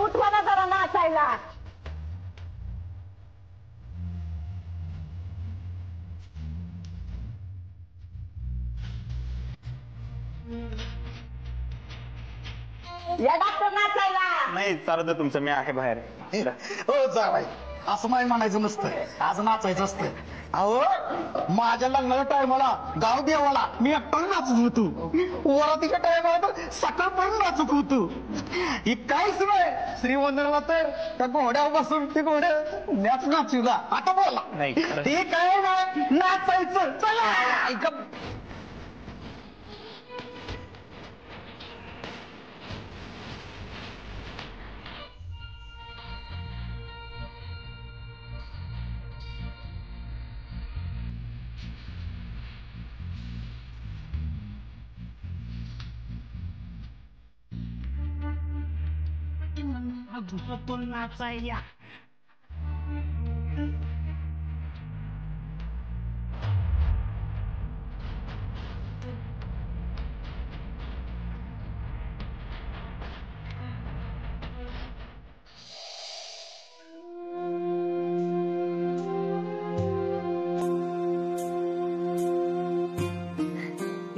उठवा ना जरा नाचायला. या डॉक्टर नाचायला. नाही चालत तुमचं, मी आहे बाहेर. हो जावाई, असं नाही म्हणायचं नसतं, आज नाचायचं असतं. अहो माझ्या लग्नाच्या टायमाला गाव देवाला मी एकटा नाचत होतो, वरातीच्या टायमाला तर सकाळपर्यंत नाचत होतो. ही काहीच नाही, श्रीमंदिराला तर त्या घोड्यावर बसून ते घोड्या नाचूला. आता बोला नाही ते काय नाही, नाचायचं. चला ऐका. नाचायला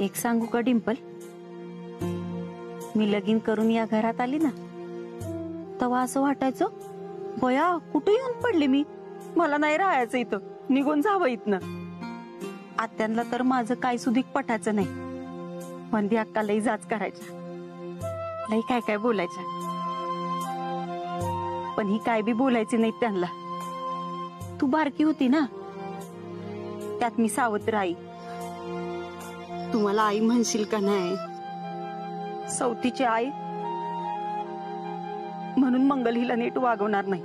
एक सांगू का डिंपल, मी लगीन करून या घरात आली ना, तेव्हा असं वाटायचं बया कुठे येऊन पडले मी, मला नाही राहायचं इथं, निघून जावं इथनं. आत्यांना तर माझं काय सुधीक पटायचं नाही, वंदी अक्का लई जाच करायच्या, लई काय काय बोलायच्या, पण ही काय बी बोलायची नाही त्यांना. तू बारकी होती ना, त्यात मी सावत्र आई. तुम्हाला आई म्हणशील का नाही, सौतीची आई म्हणून मंगल हिला नीट वागवणार नाही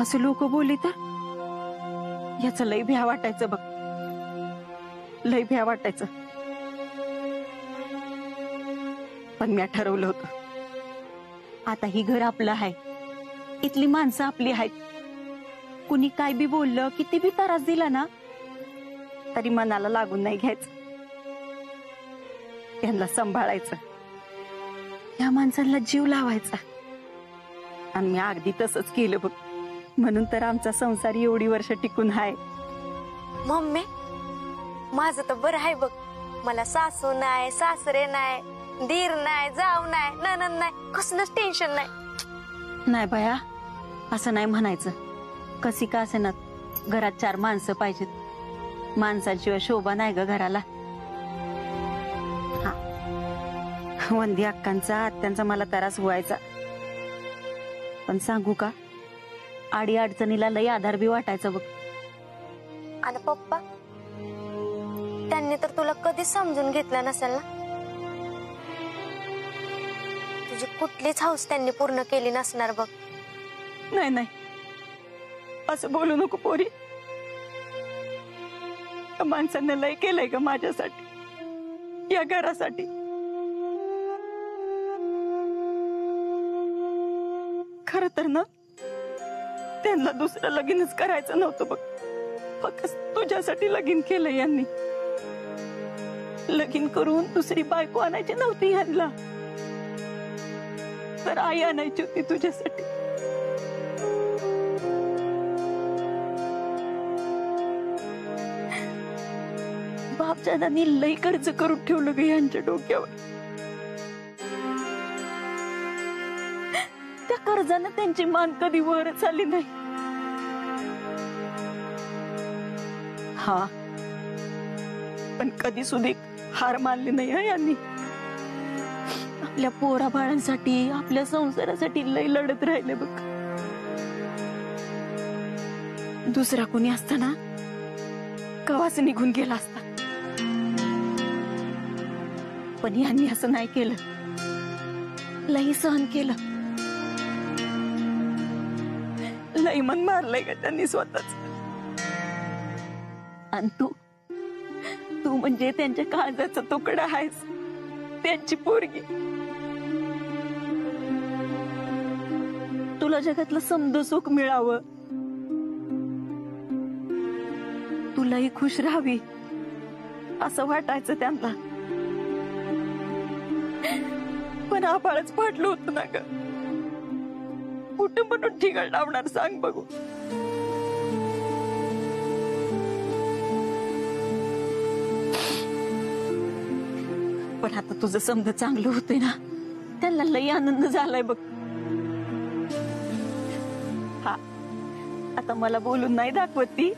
असं लोक बोलली तर याचं लय भ्या वाटायचं बघ, लय भ्या वाटायचं. पण मी ठरवलं होतं, आता ही घर आपलं आहे, इथली माणसं आपली आहेत. कुणी काय बी बोललं, किती बी त्रास दिला ना, तरी मनाला लागून नाही घ्यायचं, त्यांना सांभाळायचं, या माणसांना जीव लावायचा. आणि मी अगदी तसंच केलं बघ, म्हणून तर आमचा संसार एवढी वर्ष टिकून आहे. मम्मी माझं तर बरं आहे बघ, मला सासू नाही, सासरे नाही, दीर नाही, जाऊ नाही, नणंद नाही, कसलंच टेन्शन नाही. नाही बाया, असं नाही म्हणायचं. कशी का असे ना, घरात 4 माणसं पाहिजेत, माणसाशिवाय शोभा नाही ग घराला. हा, वंदी अक्कांचा आत्यांचा मला त्रास व्हायचा, पण सांगू का, आडी अडचणीला लई आधार बी वाटायचं बघ. आणि पप्पा त्यांनी तर तुला कधीच समजून घेतलं नसेल ना, तुझी कुठलीच हौस त्यांनी पूर्ण केली नसणार बघ. नाही नाही, असं बोलू नको पोरी, माणसांना लय केलंय ग माझ्यासाठी, या घरासाठी. खर तर ना, त्यांना दुसरं लगीनच करायचं नव्हतं बघ, फक्त तुझ्यासाठी लगीन केलं यांनी. लगीन करून दुसरी बायको आणायची नव्हती यांना, तर आई आणायची होती तुझ्यासाठी. बापजादांनी लई कर्ज करून ठेवलं ग यांच्या डोक्यावर. त्या कर्जानं त्यांची मान कधी वर चालली नाही. हा, पण कधी सुधी हार मानली नाही हा यांनी. आपल्या पोरा बाळांसाठी, आपल्या संसारासाठी लई लढत राहिले बघ. दुसरा कोणी असताना कवाच निघून गेला असता, पण यांनी असं नाही केलं, लई सहन केलं, लई मन मारलंय का त्यांनी स्वतःच. आणि तू म्हणजे त्यांच्या काळजाचा तुकडा आहेस, त्यांची पोरगी. तुला जगातलं समद सुख मिळावं, तुलाही खुश राहावी असं वाटायचं त्यांना, पण आभाळच पडलं होतं ना ग. कुठं म्हणून ठिकाण लावणार सांग बघू. पण आता तुझं समजा चांगलं होतंय ना, त्यांना लई आनंद झालाय बघ. हा, आता मला बोलून नाही दाखवत ती,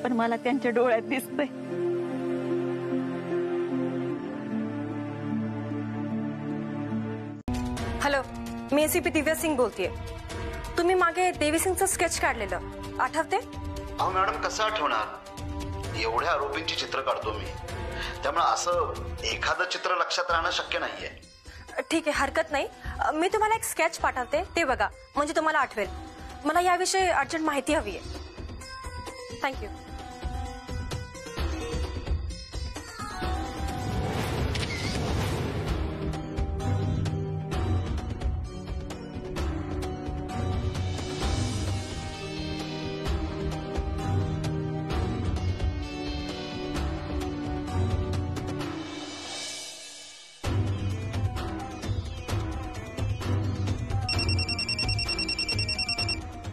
पण मला त्यांच्या डोळ्यात दिसतंय. हॅलो, मी एसीपी दिव्या सिंग बोलतेय. तुम्ही मागे देवी सिंगचं स्केच काढलेलं आठवते? अहो मॅडम, कसं आठवणार? एवढ्या आरोपींची चित्र काढतो मी, त्यामुळे असं एखादं चित्र लक्षात राहणं शक्य नाहीये. ठीक आहे, हरकत नाही. मी तुम्हाला एक स्केच पाठवते, ते बघा, म्हणजे तुम्हाला आठवेल. मला याविषयी अर्जंट माहिती हवी आहे. थँक्यू.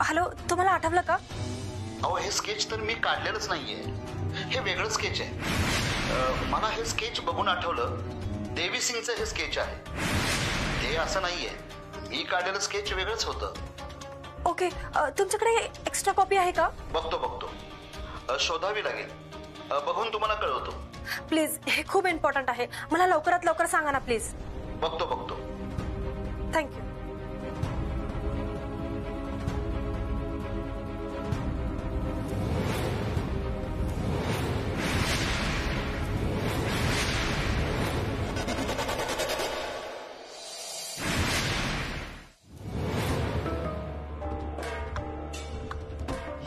हॅलो, तुम्हाला आठवलं का? अहो, हे स्केच तर मी काढलेलंच नाहीये, हे वेगळं स्केच आहे. मला हे स्केच बघून आठवलं, देवी सिंगचं हे स्केच आहे. ते असं नाहीये, मी काढलेलं स्केच वेगळंच होतं. ओके, तुमच्याकडे एक्स्ट्रा कॉपी आहे का? बघतो, शोधावी लागेल. बघून तुम्हाला कळवतो. प्लीज, हे खूप इम्पॉर्टंट आहे. मला लवकरात लवकर सांगा ना प्लीज. बघतो. थँक्यू.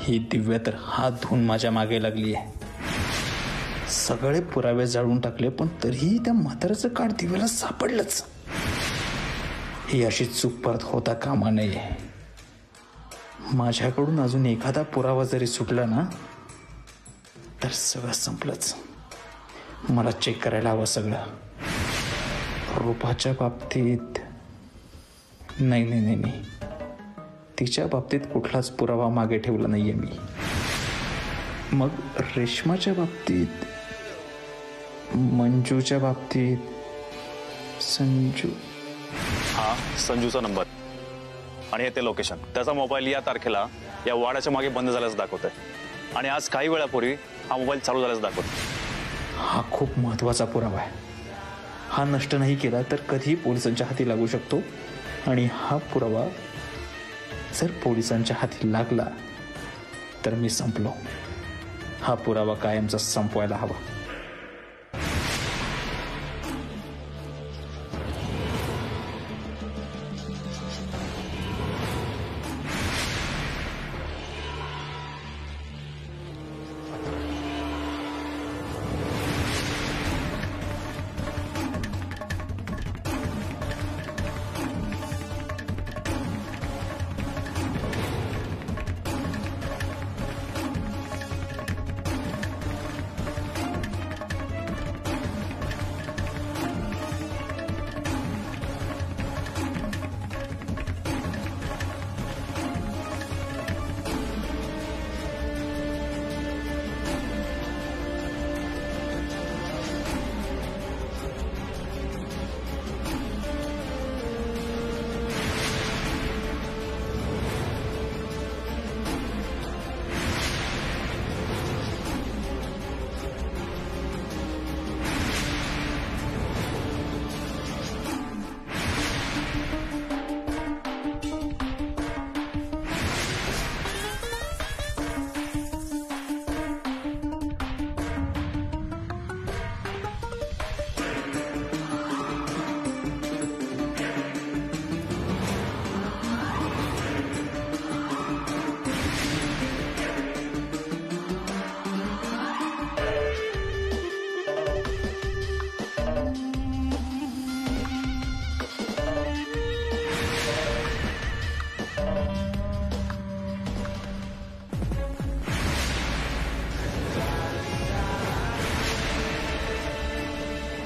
ही दिव्या तर हात धुवून माझ्या मागे लागली आहे. सगळे पुरावे जाळून टाकले, पण तरीही त्या म्हाताऱ्याचं कार्ड दिव्याला सापडलंच. ही अशी चूक परत होता कामा नये. माझ्याकडून अजून एखादा पुरावा जरी सुटला ना, तर सगळं संपलंच. मला चेक करायला हवं सगळं. रूपाच्या बाबतीत नाही, तिच्या बाबतीत कुठलाच पुरावा मागे ठेवला नाहीये मी. मग रेश्माच्या बाबतीत, मंजूच्या बाबतीत, संजू. हा संजूचा नंबर आणि हे ते लोकेशन. त्याचा मोबाईल या तारखेला या वाड्याच्या मागे बंद झाल्याचं दाखवत आहे, आणि आज काही वेळापूर्वी हा मोबाईल चालू झाल्याचं दाखवत. हा खूप महत्वाचा पुरावा आहे. हा नष्ट नाही केला तर कधीही पोलिसांच्या हाती लागू शकतो, आणि हा पुरावा जर पोलिसांच्या हाती लागला तर मी संपलो. हा पुरावा कायमचा संपवायला हवा.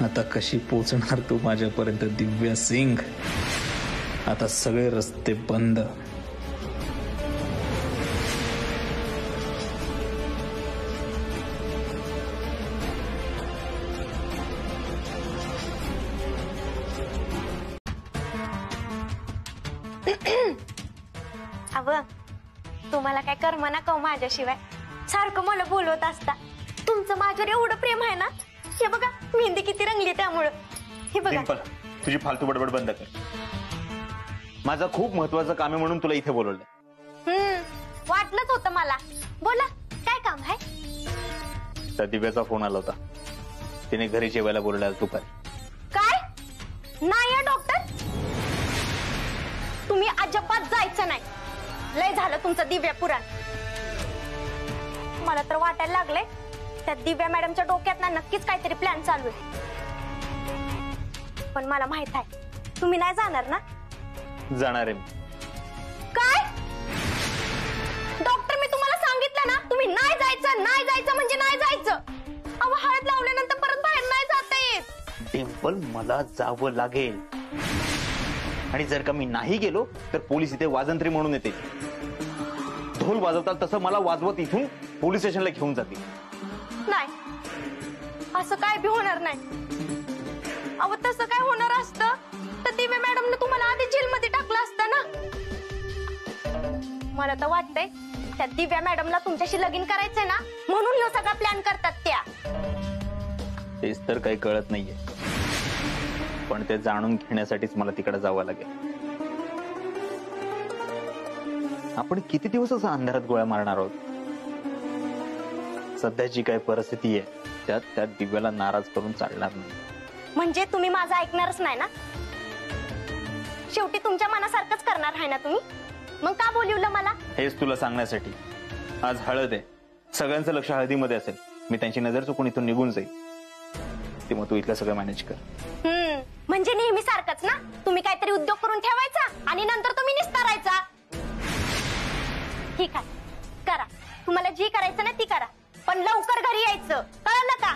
आता कशी पोचणार तू माझ्यापर्यंत दिव्या सिंग? आता सगळे रस्ते बंद. अव तुम्हाला काय करमना का माझ्याशिवाय? सारखं मला बोलवत असता. तुमचं माझ्यावर एवढं प्रेम आहे ना. हे बघा मेहंदी किती रंगली त्यामुळं. हे बघा. डिंपल, तुझी फालतू बडबड बंद कर. माझं खूप महत्वाचं काम आहे म्हणून तुला इथे बोलवलंय. वाटलंच होतं मला. बोला काय काम आहे? त्या दिव्याचा फोन आला होता. तिने घरी जेवायला बोलवलं आज दुपारी. काय? नाही डॉक्टर, तुम्ही अजिबात जायचं नाही. लय झालं तुमचं दिव्या पुराण. मला तर वाटायला लागले त्या दिव्या मॅडमच्या डोक्यात ना नक्कीच काहीतरी प्लॅन चालू आहे. पण मला माहित आहे तुम्ही नाही जाणार ना. जाणार आहे मी. काय? डॉक्टर मी तुम्हाला सांगितलं ना तुम्ही नाही जायचं. नाही जायचं म्हणजे नाही जायचं. अहो हळद लावल्यानंतर परत बाहेर नाही जाता येत. डिंपल, मला जावं लागेल. आणि जर का मी नाही गेलो तर पोलीस इथे वाजंत्री म्हणून येते. ढोल वाजवतात तसं मला वाजवत इथून पोलीस स्टेशनला घेऊन जातील. नाही, असं काय बी होणार नाही. अहो तसं काय होणार असतं तर दिव्या मॅडमने तुम्हाला आधी जेलमध्ये टाकलं असतं ना. मला तर वाटतंय त्या दिव्या मॅडमला तुमच्याशी लगीन करायचंय ना म्हणून ह्यो सगळा प्लॅन करतात त्या. तेच तर काही कळत नाहीये. पण ते जाणून घेण्यासाठीच मला तिकडे जावं लागेल. आपण किती दिवस असं अंधारात गोळ्या मारणार आहोत. सध्याची काय परिस्थिती आहे त्यात दिव्याला नाराज करून चालणार नाही. म्हणजे तुम्ही माझं ऐकणारच नाही ना. शेवटी तुमच्या मनासारखंच करणार आहे ना तुम्ही. मग का बोलवलं मला? हेच तुला सांगण्यासाठी. आज हळद आहे. सगळ्यांचं लक्ष हळदीमध्ये असेल. मी त्यांची नजर चुकून इथून निघून जाईल. ते मग तू इथलं सगळं मॅनेज कर. म्हणजे नेहमी सारखंच ना. तुम्ही काहीतरी उद्योग करून ठेवायचा आणि नंतर तुम्ही निस्तारायचा. ठीक आहे, करा. तुम्हाला जी करायचं ना ती करा. पण लवकर घरी यायचं, कळलं का?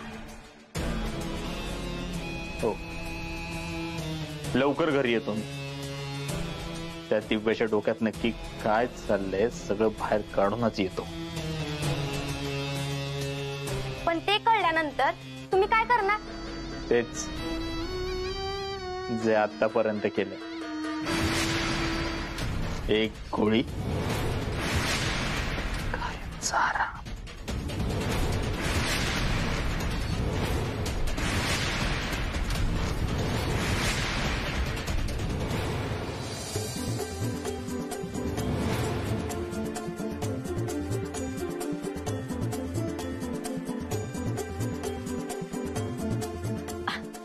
हो, लवकर घरी येतो मी. त्या दिव्याच्या डोक्यात नक्की काय चाललंय सगळं बाहेर काढूनच येतो. पण ते कळल्यानंतर तुम्ही काय करणार? तेच जे आतापर्यंत केलं. एक गोळी कायमचा.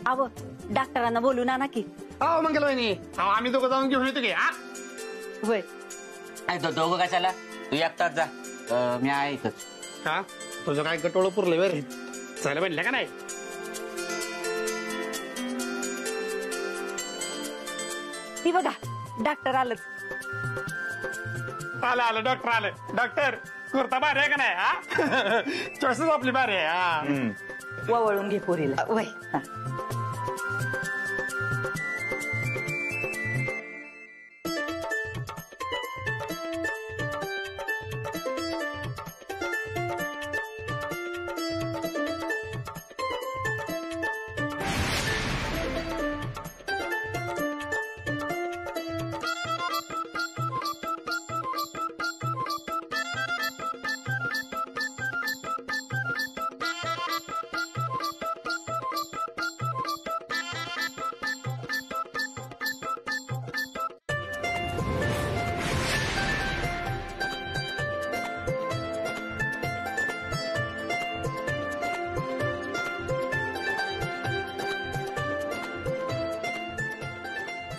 अहो डॉक्टरांना बोलून आणा की. हो मंगलवाहिनी, आम्ही दोघं जाऊन घेऊन येतो की. होय. दोघं कशाला? तू एकटाच जा, मी आहे इथंच. का तुझं काय गटोळ पुरलंय बरं? चालेल म्हणलं का नाही? ती बघा डॉक्टर आलंच. आलं डॉक्टर आलं. डॉक्टर कुर्ता भारी आहे का नाही? चॉईसच आपली भारी आहे. वळून घे पोरीला. वय.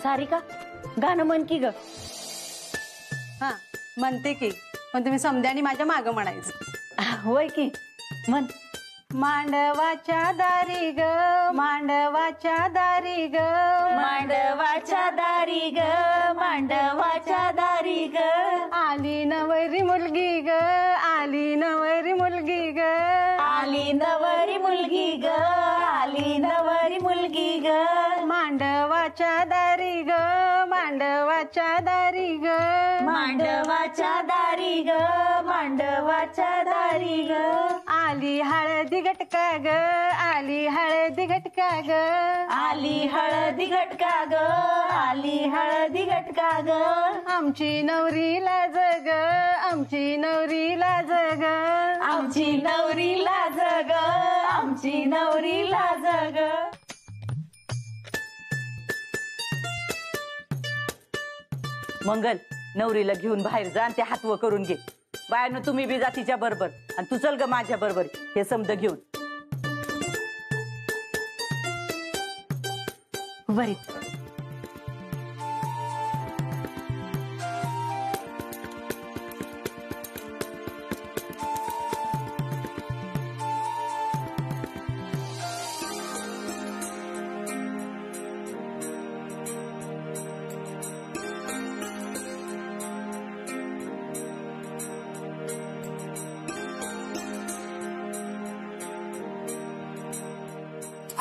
सारिका गाणं म्हण की ग. हा म्हणते की, पण तुम्ही समध्यानी माझ्या मागं म्हणायचं. होय की म्हण. मांडवाच्या दारी ग, मांडवाच्या दारी ग, मांडवाच्या दारी ग, मांडवाच्या दारी ग. आली नवरी मुलगी ग, आली नवरी मुलगी ग, आली नवरी मुलगी ग, आली नवरी मुलगी ग. मांडवाच्या दारी ग, मांडवा मांडवाच्या दारी ग, मांडवाच्या दारी ग, मांडवाच्या दारी ग, आली हळदी घटका ग, आली हळदी घटका ग, आली हळदी घटका ग, आली हळदी घटका ग, आमची नवरी लाज ग, आमची नवरी लाज ग, आमची नवरी लाज ग, आमची नवरी लाज ग. मंगल, नवरीला घेऊन बाहेर जा आणि ते हातवं करून घे. बायानं तुम्ही बी जा तिच्या बरोबर आणि तू चल ग माझ्या बरोबर हे समज घेऊन. वरीत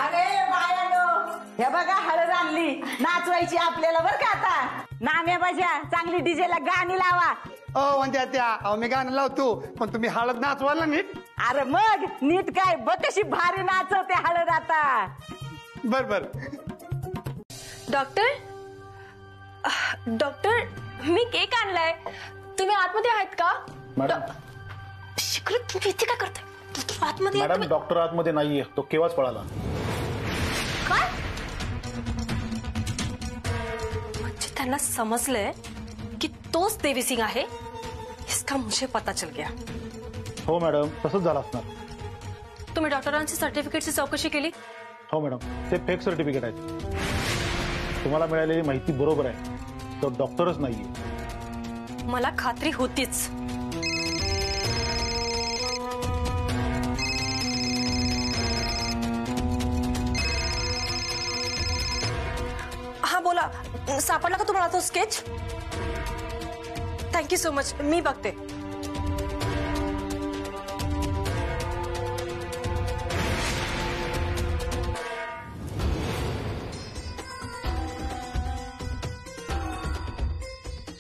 अरे बायानो, हे बघा हळद आणली, नाचवायची आपल्याला बरं का. आता नाम्या बाजा चांगली डीजेला गाणी लावा. म्हणते त्या मी गाणं लावतो पण तुम्ही हळद नाचवाल ना नीट. अरे मग नीट काय बघ कशी भारी नाचवते हळद आता. बर बर. डॉक्टर, डॉक्टर मी केक आणलाय, तुम्ही आतमध्ये आहेत का? मॅडम शिखर तुम्ही इथे काय करताय? आतमध्ये मॅडम डॉक्टर आतमध्ये नाहीये, तो केव्हाच पळाला. काय म्हणजे त्यांना समजलंय की तोच देवी सिंग आहे. इसका मुझे पता चल गया. हो मॅडम तसंच झालं असणार. तुम्ही डॉक्टरांची सर्टिफिकेटची चौकशी केली? हो मॅडम ते फेक सर्टिफिकेट आहेत. तुम्हाला मिळालेली माहिती बरोबर आहे, तो डॉक्टरच नाहीये. मला खात्री होतीच. हा बोला, सापडला का तुम्हाला तो स्केच? थँक्यू सो मच, मी बघते.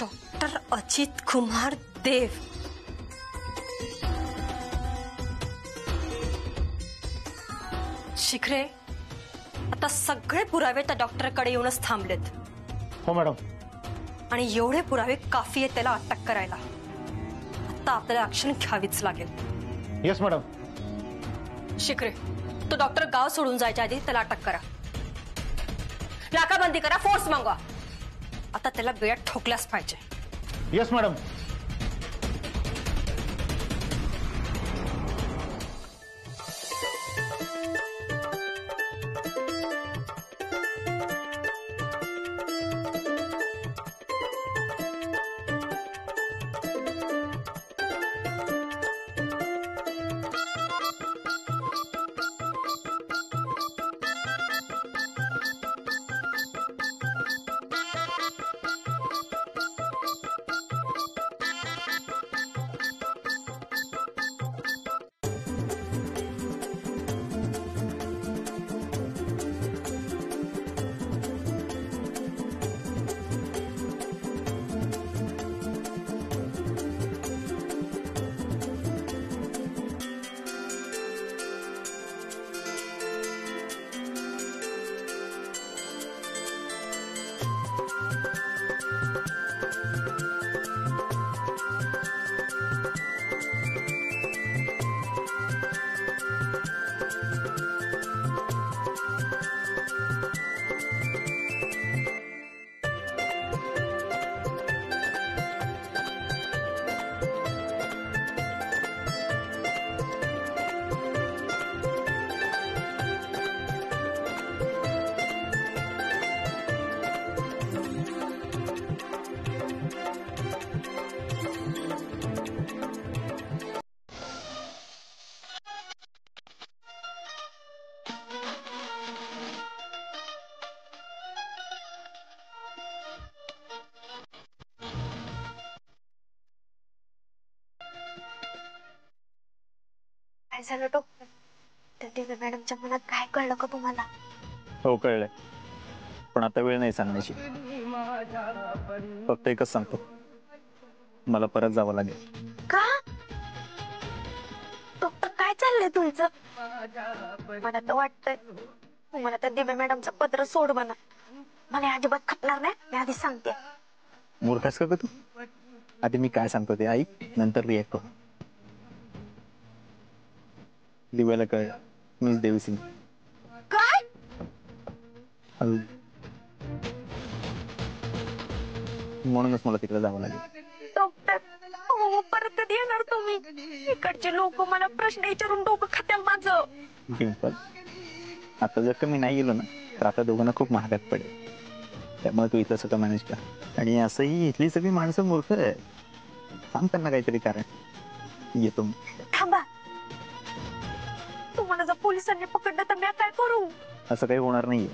डॉक्टर अजित कुमार देव. शिखरे, आता सगळे पुरावे त्या डॉक्टरकडे येऊनच थांबलेत. हो मॅडम. आणि एवढे पुरावे काफी आहेत त्याला अटक करायला. आता आपल्याला ऍक्शन घ्यावीच लागेल. Yes madam. शिखरे, तो डॉक्टर गाव सोडून जायच्या आधी त्याला अटक करा. नाकाबंदी करा, फोर्स मागवा. आता त्याला बेड्यात ठोकल्याच पाहिजे. Yes madam. काय झालं डॉक्टर? त्या देवी मॅडमच्या मनात काय कळलं का तुम्हाला? हो कळलंय, पण आता वेळ नाही सांगण्याची. फक्त एकच सांगतो, मला परत जावं लागेल. का डॉक्टर काय चाललंय तुमचं? मला तर वाटतंय तुम्हाला त्या दिव्या मॅडमचं पत्र सोड म्हणा. मला अजिबात खपणार नाही, मी आधी सांगते. मूर्खास का तू? आधी मी काय सांगतो ते ऐक, नंतर रिॲक्ट हो. दिव्याला कळ मीच देवीसिंग. काय? म्हणूनच मला तिकडे जावं लागेल. डॉक्टर परत कधी येणार तुम्ही? इकडचे लोक मला प्रश्न विचारून डोकं खात्याल माझं. डिंपल, आता जर का मी नाही गेलो ना तर आता दोघांना खूप महागात पडेल. त्यामुळे तू इथलं सगळं मॅनेज कर. आणि असंही इथली सगळी माणसं मूर्ख आहे. सांग त्यांना काहीतरी कारण. येतो मी. थांबा, तुम्हाला जर पोलिसांनी पकडलं तर मी काय करू? असं काही होणार नाहीये,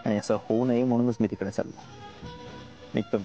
आणि असं होऊ नये म्हणूनच मी तिकडे चाललो. निघतो.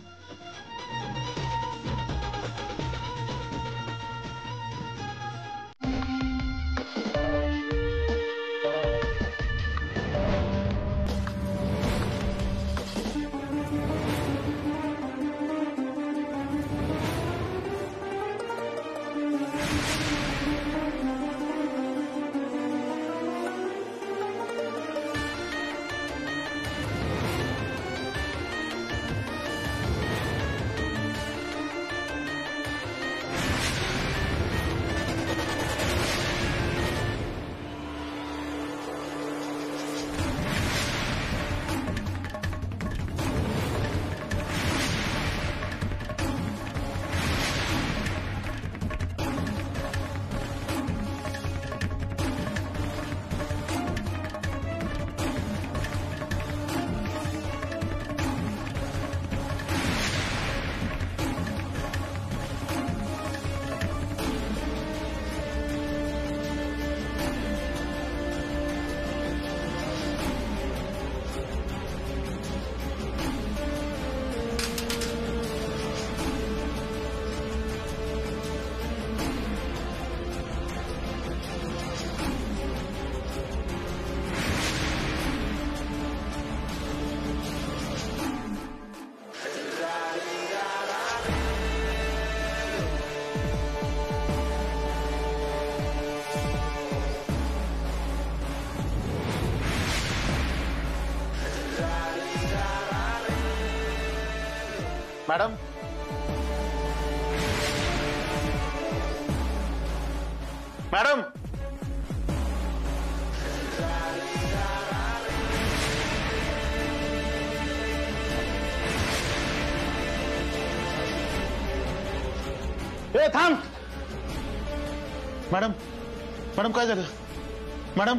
मॅडम, मॅडम, ए थांब. मॅडम, मॅडम काय झालं? मॅडम,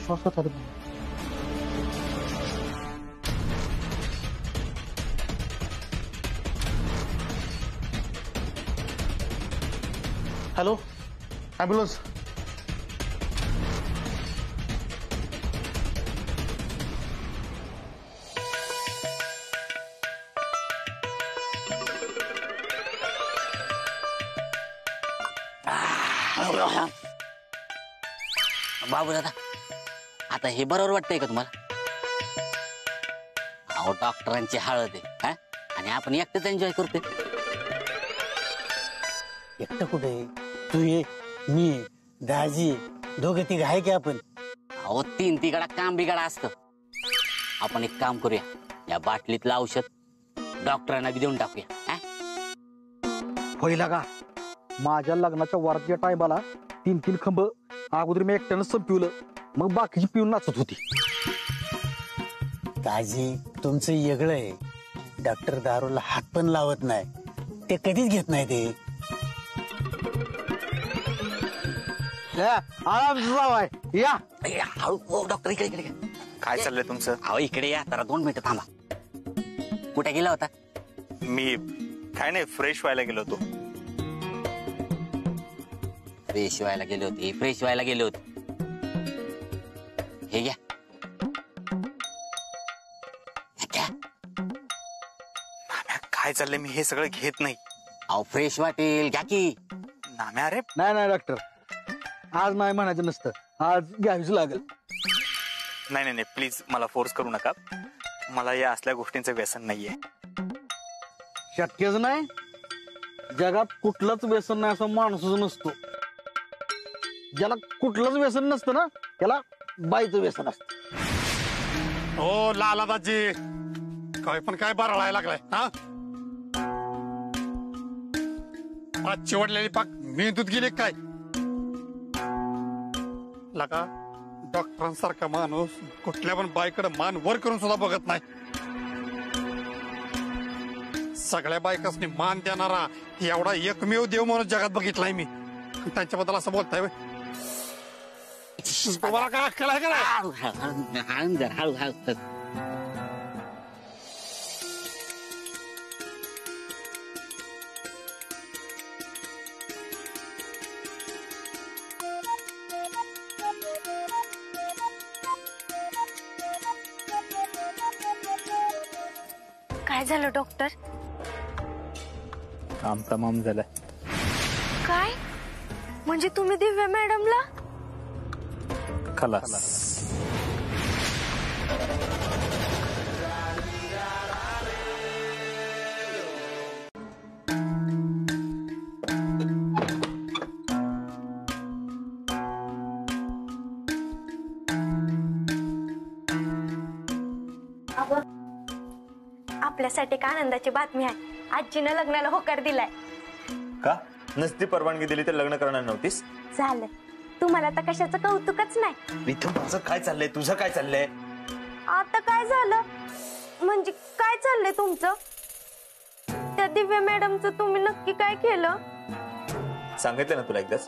श्वासात आलं. Hello, ambulance. बाबू दादा, आता हे बरोबर वाटतंय का तुम्हाला? अहो, डॉक्टरांची हळद आहे हा? आणि आपण एकटंच एन्जॉय करतोय. एकटं कुठे? तू ये, मी ये, दाजी, दोघं तिघ आहे की आपण? अहो, तीन तिकडा काम बिगाडा असतं. आपण एक काम करूया, या बाटलीतलं औषध डॉक्टरांना बी देऊन टाकूया. पहिला का माझ्या लग्नाच्या वारच्या टायमाला 3-3 खंब अगोदर मी एकट्यानं संपवलं, मग बाकीची पिऊन नाचत होती. दाजी, तुमचं वेगळं आहे. डॉक्टर दारूला हात पण लावत नाही, ते कधीच घेत नाही ते. या डॉक्टर इकडे इकडे. काय चाललंय तुमचं? अहो, इकडे या जरा 2 मिनिटं थांबा. कुठे गेला होता? मी काय नाही, फ्रेश व्हायला गेलो होतो. फ्रेश व्हायला गेले होते, फ्रेश व्हायला गेले होते. हे घ्या. काय चाललंय? मी हे सगळं घेत नाही. अहो, फ्रेश वाटेल, घ्या की. नाम्या अरे नाही नाही डॉक्टर, आज नाही म्हणायचं नसतं, आज घ्यावीच लागेल. नाही नाही नाही, प्लीज मला फोर्स करू नका. मला या असल्या गोष्टींचं व्यसन नाहीये. शक्यच नाही. जगात कुठलंच व्यसन नाही असं माणूसच नसतो. ज्याला कुठलंच व्यसन नसतं ना त्याला बाईचं व्यसन असतं. हो लालादाजी, काय पण काय बरळायला लागलाय हा? आज चिवडलेली पाक मेंदूत गेली काय? लगा डॉक्टरांसारखा माणूस कुठल्या पण बाईकडे मान वर करून सुद्धा बघत नाही. सगळ्या बायकांनी मान देणारा एवढा एकमेव देव म्हणून जगात बघितलाय मी. त्यांच्याबद्दल असं बोलताय तुम्हाला काय अक्कल आहे का नाही? हळू. काय झालं डॉक्टर? काम तमाम झालं. काय म्हणजे तुम्ही दिव्या मॅडमला? खलास. आपल्यासाठी एक आनंदाची बातमी आहे. आजीनं लग्नाला होकार दिलाय. का नसती परवानगी दिली तर लग्न करणार नव्हतीस? झालं. तुम्हाला तर कशाचं कौतुकच नाही. प्रीतम माझं काय चाललंय, तुझं काय चाललंय? आता काय झालं म्हणजे काय चाललंय तुमचं? त्या दिव्या मॅडमचं तुम्ही नक्की काय केलं? सांगितलं ना तुला एकदाच,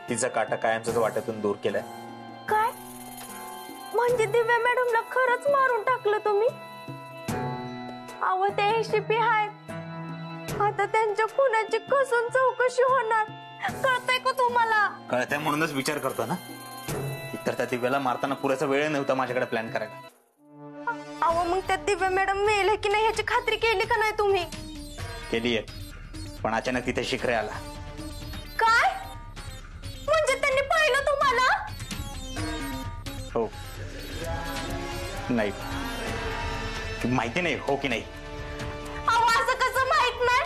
तिचा काटा कायमचा वाट्यातून दूर केलाय. काय म्हणजे दिव्या मॅडमला खरंच मारून टाकलं तुम्ही? अहो ते ACP आहेत, आता त्यांच्या खुनाची कसून चौकशी होणार. कळतंय का तुम्हाला? कळतंय म्हणूनच विचार करतो ना. इतर त्या दिव्याला मारताना पुरेसा वेळ नव्हता माझ्याकडे प्लॅन करायला. अहो मग त्या दिव्या मॅडम मेले की नाही ह्याची खात्री केली का नाही तुम्ही? केलीये, पण अचानक तिथे शिखरे आला. काय म्हणजे त्यांनी पाहिलं तुम्हाला? हो नाही माहिती नाही. हो की नाही? अहो असं कसं माहित नाही?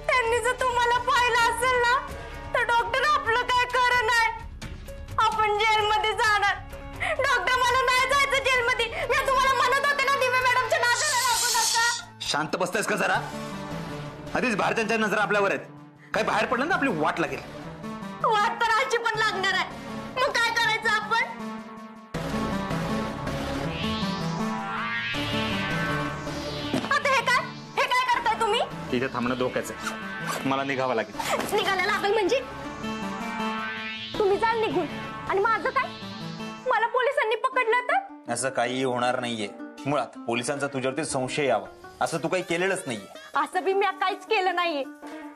त्यांनी जर तुम्हाला पाहिलं असेल ना तर डॉक्टर आपलं काय खरं नाही. आपण जेलमध्ये जाणार. डॉक्टर मला नाही जायचं जेलमध्ये. मी तुम्हाला म्हणत होते ना दिव्या मॅडमच्या नादाला लागू नका. शांत बसतेस का जरा? आधीच भारताच्या नजर आपल्यावर आहेत. काय बाहेर पडलं ना आपली वाट लागेल. वाट तर आजची पण लागणार आहे. मग काय करायचं आपण? तिथे थांबणं धोक्याचं आहे. मला निघावं लागेल. निघायला लागेल म्हणजे तुम्ही जाल निघून आणि माझं काय? मला पोलिसांनी पकडलं तर? असं काही होणार नाहीये. मुळात पोलिसांचा तुझ्यावरती संशय यावा असं तू काही केलेलंच नाहीये. असं बी मी काहीच केलं नाहीये.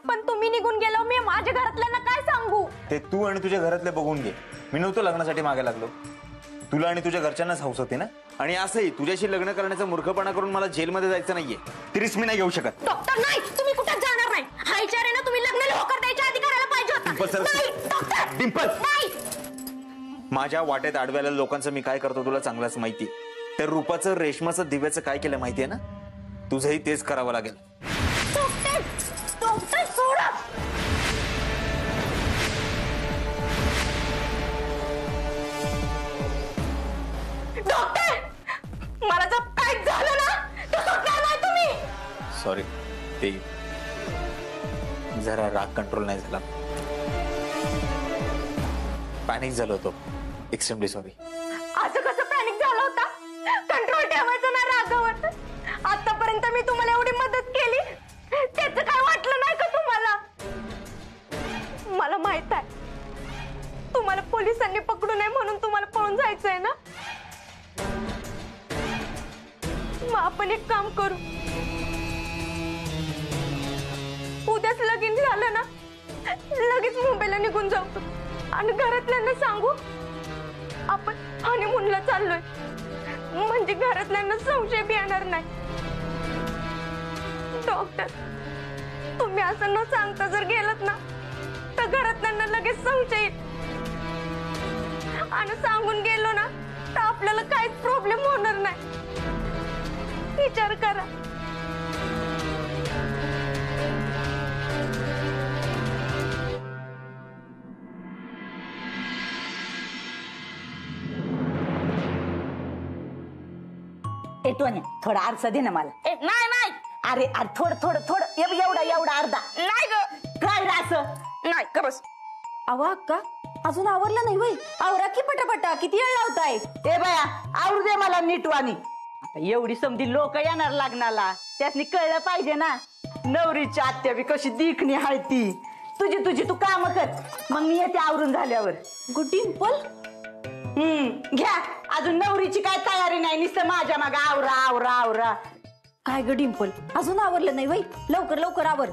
पण तुम्ही निघून गेलो, मी माझ्या घरातल्यांना काय सांगू? ते तू आणि तुझ्या घरातले बघून घे. मी नव्हतो लग्नासाठी मागे लागलो. तुला आणि तुझ्या घरच्यांनाच हौस होते ना. आणि असंही तुझ्याशी लग्न करण्याचा मूर्खपणा करून मला जेलमध्ये जायचं नाहीये. ती रिस्क मी नाही घेऊ शकत. डॉक्टर नाही, तुम्ही कुठं जाणार नाही. हा विचार आहे ना, तुम्ही लग्नाला होकार द्यायच्या आधी करायला पाहिजे होता. नाही डॉक्टर, डिंपल, नाही. माझ्या वाटेत आडव्याला लोकांचं मी काय करतो तुला चांगलाच माहिती. त्या रूपाचं रेशमाचं दिव्याचं काय केलं माहितीये ना. तुझंही तेच करावं लागेल. डॉक्टर, डॉक्टर सोडा. डॉक्टर, मला जर काय झालं ना तर सोडणार नाही तुम्ही. सॉरी, ते जरा राग कंट्रोल नाही झाला. पॅनिक झालो होतो. Extremely sorry. असं कसं पॅनिक झालं होता? कंट्रोल ठेवायचं ना रागावर. आतापर्यंत मी तुम्हाला एवढी मदत केली, त्याचं काय वाटलं नाही का तुम्हाला? मला माहित आहे तुम्हाला पोलिसांनी पकडू नये म्हणून तुम्हाला पळून जायचंय ना. मग आपण एक काम करू, उद्याच लगीन झालं ना लगेच मुंबईला निघून जाऊ आणि घरातल्यांना सांगू आपण हनीमूनला चाललोय. म्हणजे घरातल्यांना संशय बी येणार नाही. डॉक्टर, तुम्ही असं न सांगता जर गेलत ना घरात त्यांना लगेच संशय येईल. आणि सांगून गेलो ना तर आपल्याला काहीच प्रॉब्लेम होणार नाही. विचार करा. टोन्या थोडा आरसा दे ना मला. नाही नाही. अरे अरे थोडं थोडं थोडं एवढा एवढा अर्धा. नाही ग. काय रे असं. नाही का बस. अहो अक्का अजून आवरलं नाही वय? आवरा की पटापटा, किती वेळ लावताय? ए बाया आवरू दे मला नीटवाणी. आता एवढी समधी लोक येणार लग्नाला, त्यासनी कळलं पाहिजे ना नवरीची आत्या बी कशी दिखणी आहे ती. तुझी तुझी तू काम कर, मग मी येते आवरून झाल्यावर. डिंपल घ्या. अजून नवरीची काय तयारी नाही, नुसतं माझ्या मागे आवरा आवरा आवरा. काय ग डिंपल अजून आवरलं नाही वय? लवकर लवकर आवर.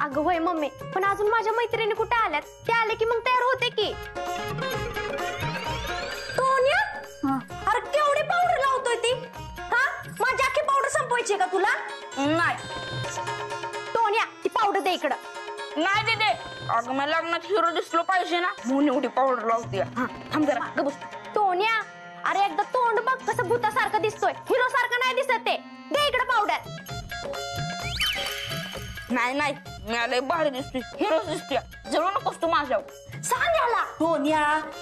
अगं होय मम्मी, पण अजून माझ्या मैत्रिणी कुठे आल्यात? ते आले की मग तयार होते की. टोन्या अरे केवढी पावडर लावतोय ती? हा माझी अख्खी पावडर संपवायची का तुला? नाही. टोन्या ती पावडर दे इकडं. नाही दे दे. अगं मला लग्नात हिरो दिसलो पाहिजे ना म्हणून एवढी पावडर लावते. थांब जरा ग बस. टोन्या अरे एकदा तोंड बघ कसं भूतासारखं दिसतोय, हिरो सारखं नाही दिसत ते. दे इकडं पावडर. नाही नाही मला भारी दिसतोय, हिरो दिसतोय. जरूर नकोस तू माझ्या सांगायला. टोन्या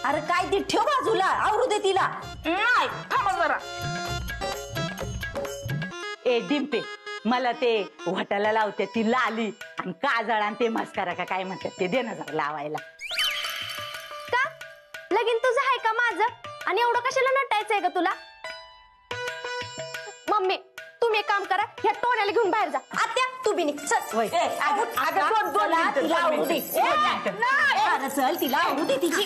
अरे काय ती ठेव बाजूला, आवरू दे तिला. नाही थांबा जरा. ए डिंपे मला ते वटाला लावते ती लाली आणि काजळ आणि ते मस्कारा का काय म्हणतात ते दे ना जरा लावायला. का लगीन तुझं आहे का माझं? आणि एवढं कशाला नटायचंय का तुला? मम्मी तुम्ही एक काम करा, ह्या टोन्याला घेऊन बाहेर जा. आत्या तू बी निघ चल. तिला आवरू दे. चल तिला आवरू दे तिची.